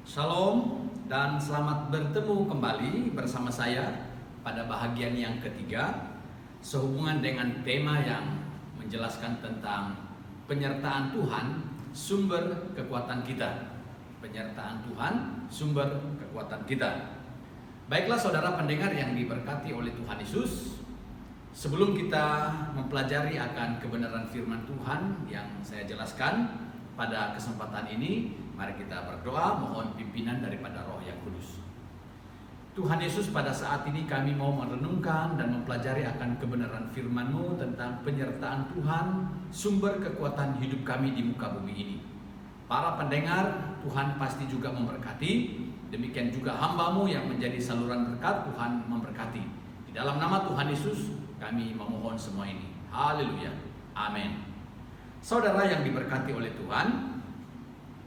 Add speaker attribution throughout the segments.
Speaker 1: Shalom dan selamat bertemu kembali bersama saya pada bahagian yang ketiga sehubungan dengan tema yang menjelaskan tentang penyertaan Tuhan, sumber kekuatan kita. Penyertaan Tuhan, sumber kekuatan kita. Baiklah saudara pendengar yang diberkati oleh Tuhan Yesus, sebelum kita mempelajari akan kebenaran firman Tuhan yang saya jelaskan pada kesempatan ini, mari kita berdoa mohon pimpinan daripada Roh yang Kudus. Tuhan Yesus, pada saat ini kami mau merenungkan dan mempelajari akan kebenaran firman-Mu tentang penyertaan Tuhan, sumber kekuatan hidup kami di muka bumi ini. Para pendengar, Tuhan pasti juga memberkati, demikian juga hamba-Mu yang menjadi saluran berkat, Tuhan memberkati. Di dalam nama Tuhan Yesus, kami memohon semua ini. Haleluya. Amin. Saudara yang diberkati oleh Tuhan,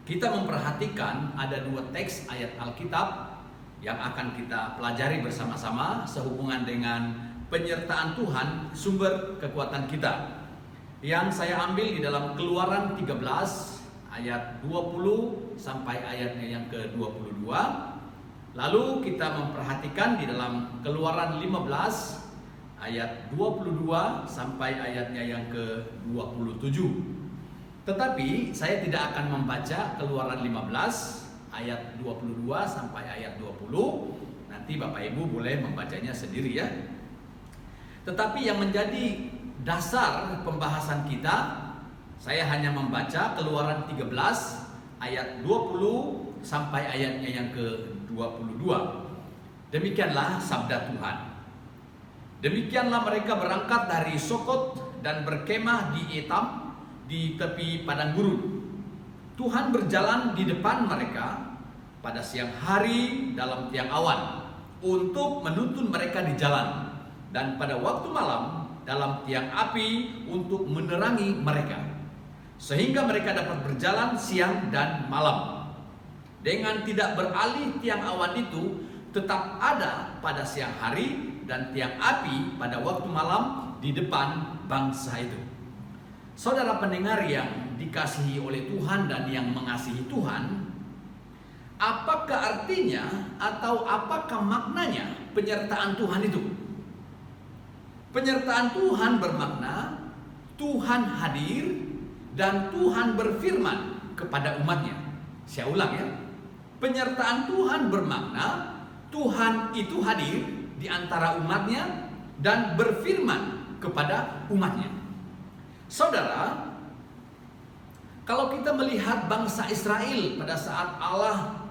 Speaker 1: kita memperhatikan ada dua teks ayat Alkitab yang akan kita pelajari bersama-sama sehubungan dengan penyertaan Tuhan, sumber kekuatan kita. Yang saya ambil di dalam Keluaran 13 ayat 20 sampai ayatnya yang ke-22. Lalu kita memperhatikan di dalam Keluaran 15 ayat 22 sampai ayatnya yang ke-27. Tetapi saya tidak akan membaca Keluaran 15 ayat 22 sampai ayat 20. Nanti Bapak Ibu boleh membacanya sendiri ya. Tetapi yang menjadi dasar pembahasan kita, saya hanya membaca Keluaran 13 ayat 20 sampai ayatnya yang ke-22. Demikianlah sabda Tuhan. Demikianlah mereka berangkat dari Sukot dan berkemah di Etam di tepi padang gurun. Tuhan berjalan di depan mereka pada siang hari dalam tiang awan untuk menuntun mereka di jalan, dan pada waktu malam dalam tiang api untuk menerangi mereka, sehingga mereka dapat berjalan siang dan malam. Dengan tidak beralih tiang awan itu tetap ada pada siang hari dan tiang api pada waktu malam di depan bangsa itu. Saudara pendengar yang dikasihi oleh Tuhan dan yang mengasihi Tuhan, apakah artinya atau apakah maknanya penyertaan Tuhan itu? Penyertaan Tuhan bermakna Tuhan hadir dan Tuhan berfirman kepada umatnya. Saya ulang ya. Penyertaan Tuhan bermakna Tuhan itu hadir di antara umatnya dan berfirman kepada umatnya. Saudara, kalau kita melihat bangsa Israel pada saat Allah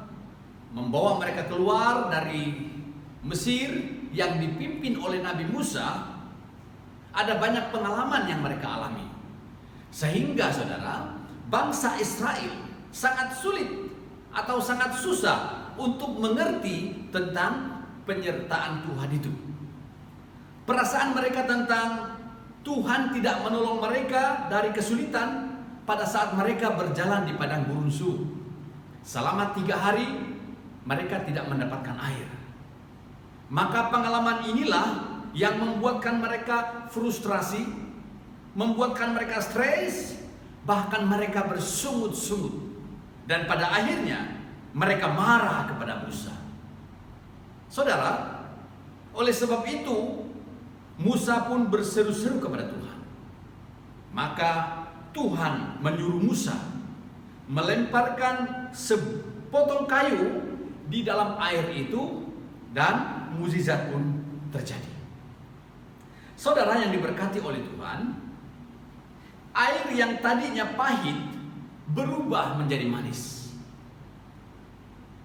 Speaker 1: membawa mereka keluar dari Mesir yang dipimpin oleh Nabi Musa, ada banyak pengalaman yang mereka alami. Sehingga saudara, bangsa Israel sangat sulit atau sangat susah untuk mengerti tentang penyertaan Tuhan itu. Perasaan mereka tentang Tuhan tidak menolong mereka dari kesulitan pada saat mereka berjalan di padang gurun Sur. Selama 3 hari mereka tidak mendapatkan air. Maka pengalaman inilah yang membuatkan mereka frustrasi, membuatkan mereka stres, bahkan mereka bersungut-sungut. Dan pada akhirnya mereka marah kepada Musa. Saudara, oleh sebab itu Musa pun berseru-seru kepada Tuhan. Maka Tuhan menyuruh Musa melemparkan sepotong kayu di dalam air itu, dan mukjizat pun terjadi. Saudara yang diberkati oleh Tuhan, air yang tadinya pahit berubah menjadi manis.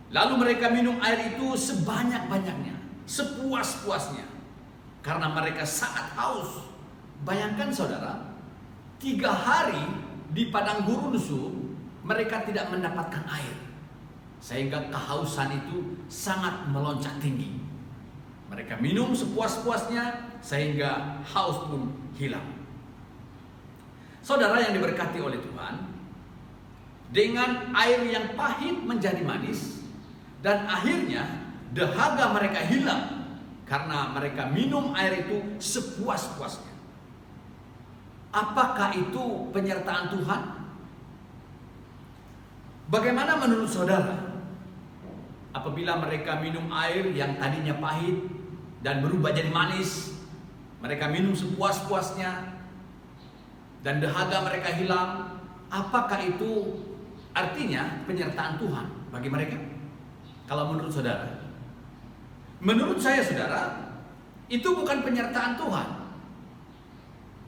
Speaker 1: Lalu mereka minum air itu sebanyak-banyaknya, sepuas-puasnya, karena mereka sangat haus. Bayangkan saudara, 3 hari di padang gurun Sur mereka tidak mendapatkan air, sehingga kehausan itu sangat melonjak tinggi. Mereka minum sepuas-puasnya sehingga haus pun hilang. Saudara yang diberkati oleh Tuhan, dengan air yang pahit menjadi manis, dan akhirnya dahaga mereka hilang karena mereka minum air itu sepuas-puasnya. Apakah itu penyertaan Tuhan? Bagaimana menurut saudara? apabila mereka minum air yang tadinya pahit dan berubah jadi manis, mereka minum sepuas-puasnya dan dahaga mereka hilang, apakah itu artinya penyertaan Tuhan bagi mereka? Kalau menurut saudara, menurut saya saudara, itu bukan penyertaan Tuhan.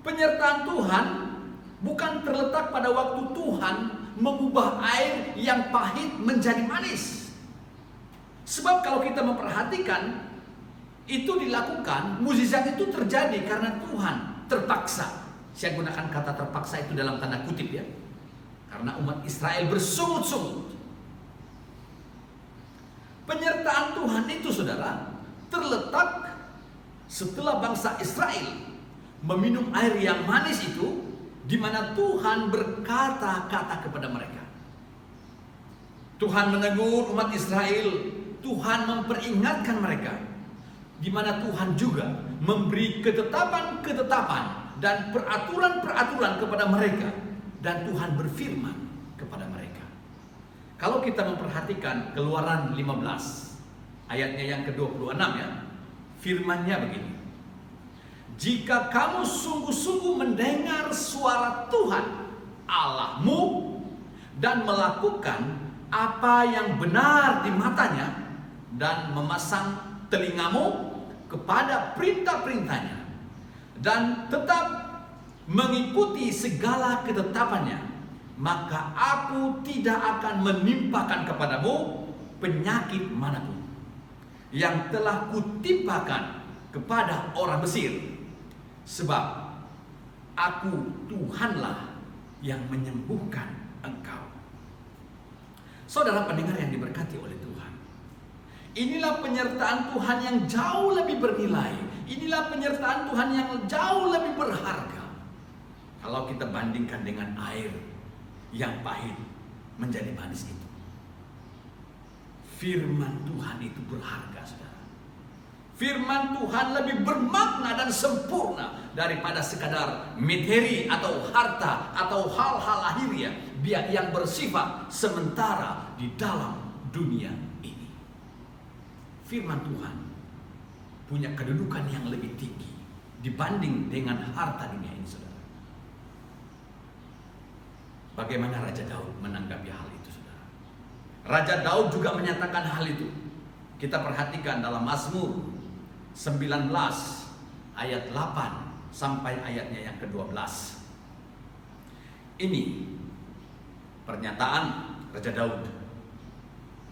Speaker 1: Penyertaan Tuhan bukan terletak pada waktu Tuhan mengubah air yang pahit menjadi manis. Sebab kalau kita memperhatikan, itu dilakukan, mukjizat itu terjadi karena Tuhan terpaksa. Saya gunakan kata terpaksa itu dalam tanda kutip ya. Karena umat Israel bersungut-sungut. Penyertaan Tuhan itu saudara terletak setelah bangsa Israel meminum air yang manis itu, di mana Tuhan berkata-kata kepada mereka. Tuhan menegur umat Israel, Tuhan memperingatkan mereka, di mana Tuhan juga memberi ketetapan-ketetapan dan peraturan-peraturan kepada mereka, dan Tuhan berfirman kepada mereka. Kalau kita memperhatikan Keluaran 15 ayatnya yang ke-26 ya, firman-Nya begini. Jika kamu sungguh-sungguh mendengar suara Tuhan Allahmu dan melakukan apa yang benar di matanya dan memasang telingamu kepada perintah-perintahnya dan tetap mengikuti segala ketetapannya, maka aku tidak akan menimpakan kepadamu penyakit manapun yang telah kutimpakan kepada orang Mesir, sebab aku Tuhanlah yang menyembuhkan engkau. Saudara pendengar yang diberkati oleh Tuhan, inilah penyertaan Tuhan yang jauh lebih bernilai. Inilah penyertaan Tuhan yang jauh lebih berharga. Kalau kita bandingkan dengan air yang pahit menjadi manis itu. Firman Tuhan itu berharga, saudara. Firman Tuhan lebih bermakna dan sempurna daripada sekadar materi atau harta atau hal-hal lahiriah yang bersifat sementara di dalam dunia ini. Firman Tuhan punya kedudukan yang lebih tinggi dibanding dengan harta dunia ini, saudara. Bagaimana Raja Daud menanggapi hal itu, saudara? Raja Daud juga menyatakan hal itu. Kita perhatikan dalam Mazmur 19 ayat 8 sampai ayatnya yang ke-12. Ini pernyataan Raja Daud.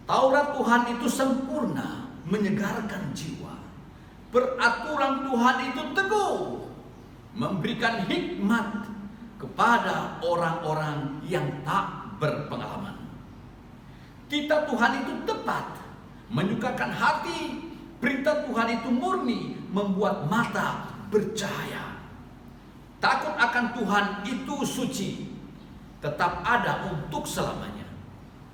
Speaker 1: Taurat Tuhan itu sempurna, menyegarkan jiwa. Peraturan Tuhan itu teguh, memberikan hikmat kepada orang-orang yang tak berpengalaman. Titah Tuhan itu tepat, menyukakan hati. Perintah Tuhan itu murni, membuat mata bercahaya. Takut akan Tuhan itu suci, tetap ada untuk selamanya.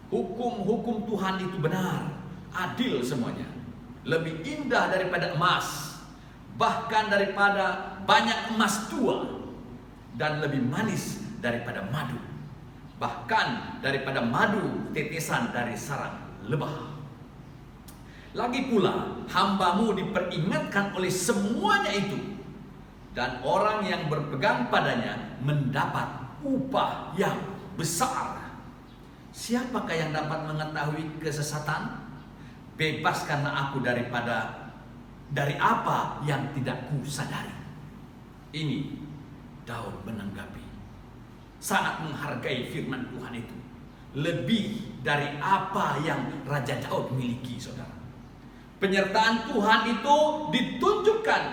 Speaker 1: Hukum-hukum Tuhan itu benar, adil semuanya. Lebih indah daripada emas, bahkan daripada banyak emas tua, dan lebih manis daripada madu, bahkan daripada madu tetesan dari sarang lebah. Lagi pula hambamu diperingatkan oleh semuanya itu, dan orang yang berpegang padanya mendapat upah yang besar. Siapakah yang dapat mengetahui kesesatan? Bebaskanlah aku dari apa yang tidak kusadari. Ini Daud menanggapi, sangat menghargai firman Tuhan itu, lebih dari apa yang Raja Daud miliki, saudara. Penyertaan Tuhan itu ditunjukkan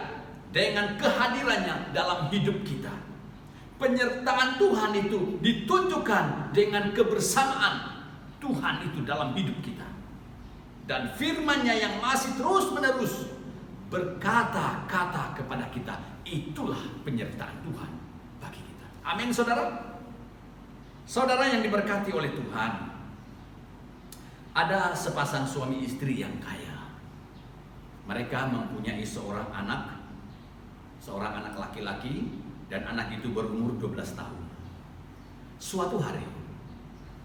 Speaker 1: dengan kehadirannya dalam hidup kita. Penyertaan Tuhan itu ditunjukkan dengan kebersamaan Tuhan itu dalam hidup kita. Dan firman-Nya yang masih terus-menerus berkata-kata kepada kita, itulah penyertaan Tuhan bagi kita. Amin, saudara. Saudara yang diberkati oleh Tuhan, ada sepasang suami istri yang kaya. Mereka mempunyai seorang anak laki-laki, dan anak itu berumur 12 tahun. Suatu hari,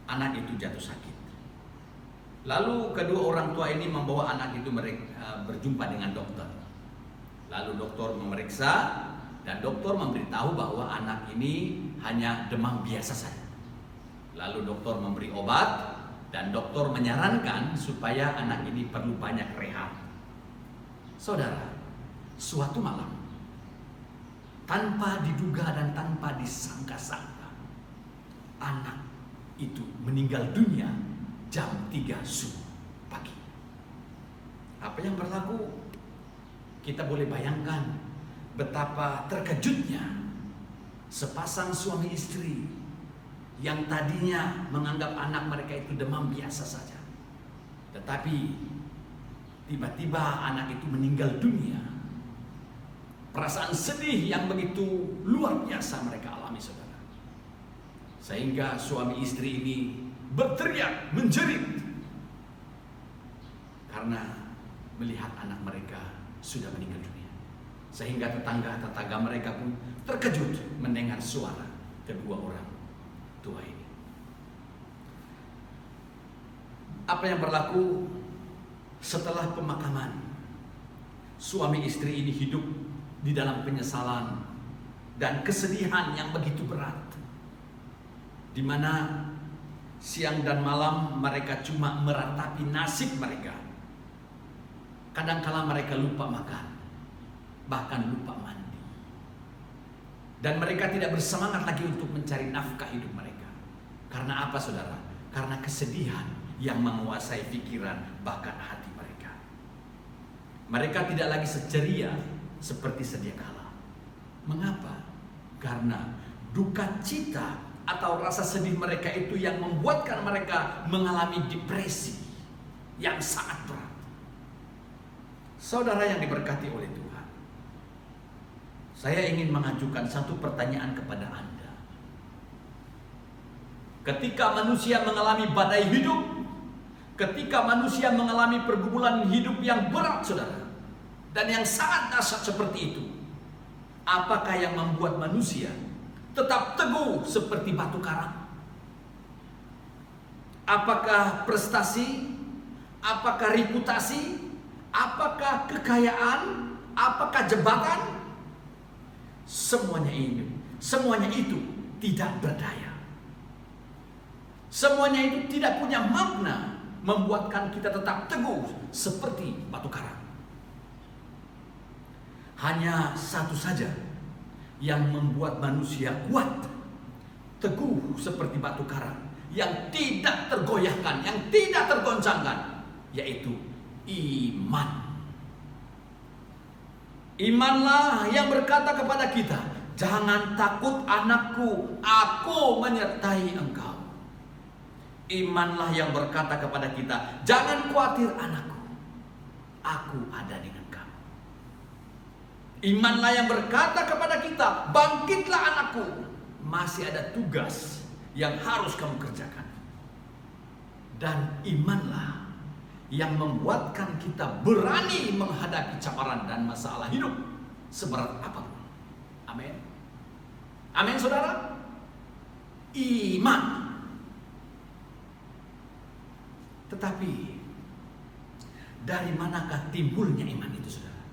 Speaker 1: anak itu jatuh sakit. Lalu kedua orang tua ini membawa anak itu berjumpa dengan dokter. Lalu dokter memeriksa dan dokter memberitahu bahwa anak ini hanya demam biasa saja. Lalu dokter memberi obat dan dokter menyarankan supaya anak ini perlu banyak rehat. Saudara, suatu malam tanpa diduga dan tanpa disangka-sangka, anak itu meninggal dunia jam 3 subuh pagi. Apa yang berlaku? Kita boleh bayangkan betapa terkejutnya sepasang suami istri yang tadinya menganggap anak mereka itu demam biasa saja. Tetapi tiba-tiba anak itu meninggal dunia. Perasaan sedih yang begitu luar biasa mereka alami, saudara. Sehingga suami istri ini berteriak, menjerit karena melihat anak mereka sudah meninggal dunia. Sehingga tetangga-tetangga mereka pun terkejut mendengar suara kedua orang tua ini. Apa yang berlaku setelah pemakaman? Suami istri ini hidup di dalam penyesalan dan kesedihan yang begitu berat, di mana siang dan malam mereka cuma meratapi nasib mereka. Kadangkala mereka lupa makan, bahkan lupa mandi. Dan mereka tidak bersemangat lagi untuk mencari nafkah hidup mereka. Karena apa, saudara? Karena kesedihan yang menguasai pikiran bahkan hati mereka. Mereka tidak lagi seceria seperti sedia kala. Mengapa? Karena duka cita atau rasa sedih mereka itu yang membuatkan mereka mengalami depresi yang sangat berat. Saudara yang diberkati oleh Tuhan, saya ingin mengajukan satu pertanyaan kepada Anda. Ketika manusia mengalami badai hidup, ketika manusia mengalami pergumulan hidup yang berat, saudara, dan yang sangat dahsyat seperti itu, apakah yang membuat manusia tetap teguh seperti batu karang? Apakah prestasi? Apakah reputasi? Apakah kekayaan? Apakah jabatan? Semuanya itu tidak berdaya. Semuanya itu tidak punya makna membuatkan kita tetap teguh seperti batu karang. Hanya satu saja yang membuat manusia kuat, teguh seperti batu karang, yang tidak tergoyahkan, yang tidak tergoncangkan, yaitu iman. Imanlah yang berkata kepada kita, jangan takut anakku, aku menyertai engkau. Imanlah yang berkata kepada kita, jangan khawatir anakku, aku ada dengan kamu. Imanlah yang berkata kepada kita, bangkitlah anakku, masih ada tugas yang harus kamu kerjakan. Dan imanlah yang membuatkan kita berani menghadapi cabaran dan masalah hidup seberat apapun. Amin. Amin, saudara. Iman. Tetapi dari manakah timbulnya iman itu, saudara?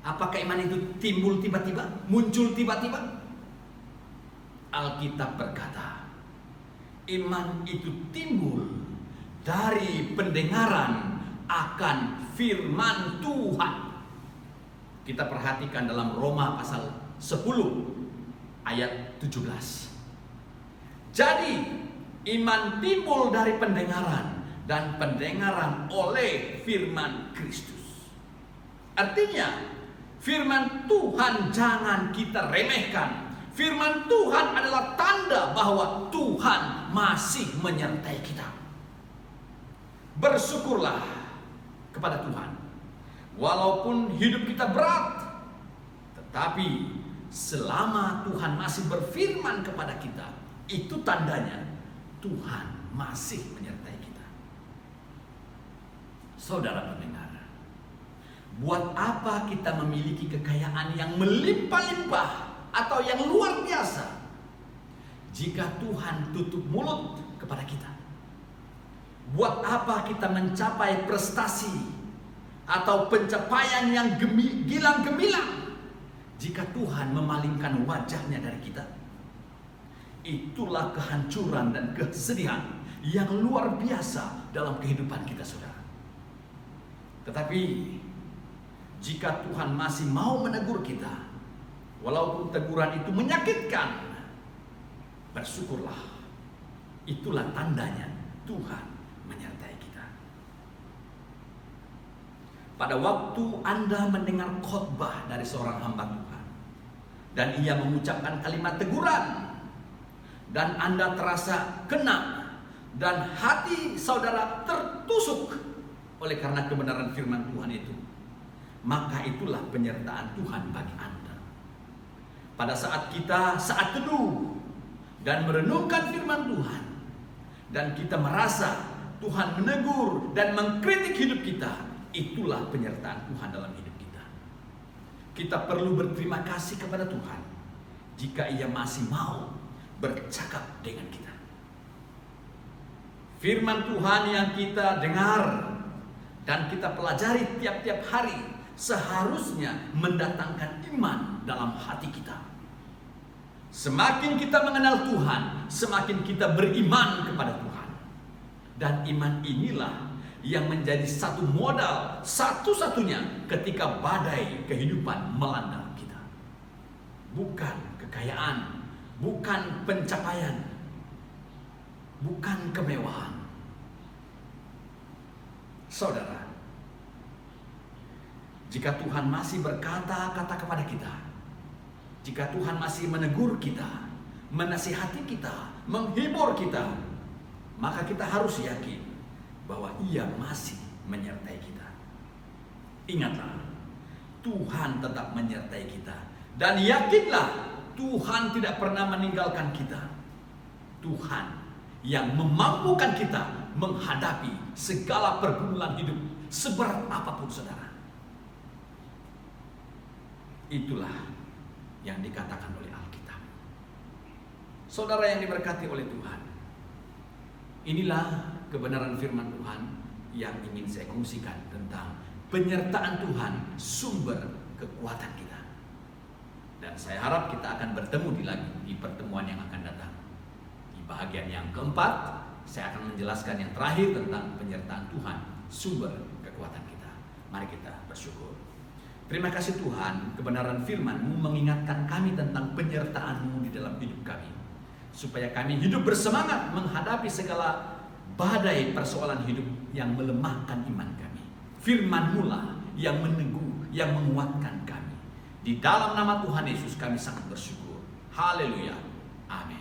Speaker 1: Apakah iman itu timbul tiba-tiba, muncul tiba-tiba? Alkitab berkata, iman itu timbul dari pendengaran akan firman Tuhan. Kita perhatikan dalam Roma pasal 10 ayat 17. Jadi iman timbul dari pendengaran, dan pendengaran oleh firman Kristus. Artinya firman Tuhan jangan kita remehkan. Firman Tuhan adalah tanda bahwa Tuhan masih menyertai kita. Bersyukurlah kepada Tuhan, walaupun hidup kita berat, tetapi selama Tuhan masih berfirman kepada kita, itu tandanya Tuhan masih menyertai kita. Saudara pendengar, buat apa kita memiliki kekayaan yang melimpah-limpah atau yang luar biasa jika Tuhan tutup mulut kepada kita? Buat apa kita mencapai prestasi atau pencapaian yang gilang gemilang jika Tuhan memalingkan wajahnya dari kita? Itulah kehancuran dan kesedihan yang luar biasa dalam kehidupan kita, saudara. Tetapi jika Tuhan masih mau menegur kita, walaupun teguran itu menyakitkan, bersyukurlah. Itulah tandanya Tuhan menyertai kita. Pada waktu Anda mendengar khotbah dari seorang hamba Tuhan dan ia mengucapkan kalimat teguran, dan Anda terasa kena dan hati saudara tertusuk oleh karena kebenaran firman Tuhan itu, maka itulah penyertaan Tuhan bagi Anda. Pada saat kita saat teduh dan merenungkan firman Tuhan, dan kita merasa Tuhan menegur dan mengkritik hidup kita, itulah penyertaan Tuhan dalam hidup kita. Kita perlu berterima kasih kepada Tuhan jika Ia masih mau bercakap dengan kita. Firman Tuhan yang kita dengar dan kita pelajari tiap-tiap hari seharusnya mendatangkan iman dalam hati kita. Semakin kita mengenal Tuhan, semakin kita beriman kepada Tuhan. Dan iman inilah yang menjadi satu modal satu-satunya ketika badai kehidupan melanda kita. Bukan kekayaan, bukan pencapaian, bukan kemewahan. Saudara, jika Tuhan masih berkata-kata kepada kita, jika Tuhan masih menegur kita, menasihati kita, menghibur kita, maka kita harus yakin bahwa Ia masih menyertai kita. Ingatlah, Tuhan tetap menyertai kita. Dan yakinlah, Tuhan tidak pernah meninggalkan kita. Tuhan yang memampukan kita menghadapi segala pergumulan hidup seberat apapun, saudara. Itulah yang dikatakan oleh Alkitab. Saudara yang diberkati oleh Tuhan, inilah kebenaran firman Tuhan yang ingin saya kongsikan tentang penyertaan Tuhan, sumber kekuatan kita. Dan saya harap kita akan bertemu di pertemuan yang akan datang. Di bahagian yang keempat, saya akan menjelaskan yang terakhir tentang penyertaan Tuhan, sumber kekuatan kita. Mari kita bersyukur. Terima kasih Tuhan, kebenaran firman-Mu mengingatkan kami tentang penyertaan-Mu di dalam hidup kami, supaya kami hidup bersemangat menghadapi segala badai persoalan hidup yang melemahkan iman kami. Firman-Mu lah yang meneguh, yang menguatkan kami. Di dalam nama Tuhan Yesus kami sangat bersyukur. Haleluya. Amin.